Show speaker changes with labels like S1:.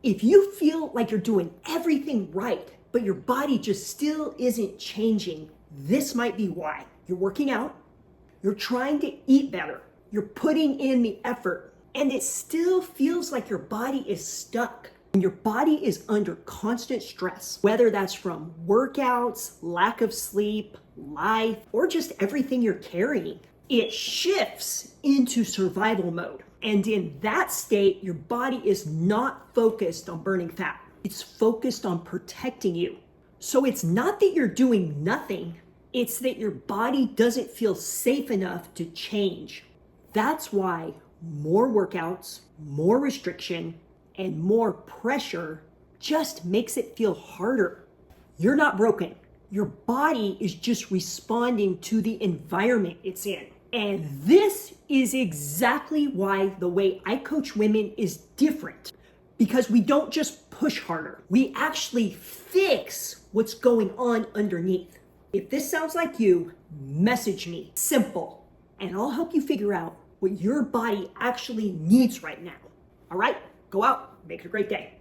S1: If you feel like you're doing everything right, but your body just still isn't changing, this might be why. You're working out, you're trying to eat better, you're putting in the effort, and it still feels like your body is stuck. And your body is under constant stress, whether that's from workouts, lack of sleep, life, or just everything you're carrying. It shifts into survival mode. And in that state, your body is not focused on burning fat. It's focused on protecting you. So it's not that you're doing nothing, it's that your body doesn't feel safe enough to change. That's why more workouts, more restriction, and more pressure just makes it feel harder. You're not broken. Your body is just responding to the environment it's in. And this is exactly why the way I coach women is different. Because we don't just push harder. We actually fix what's going on underneath. If this sounds like you, message me. Simple. And I'll help you figure out what your body actually needs right now. All right? Go out, make it a great day.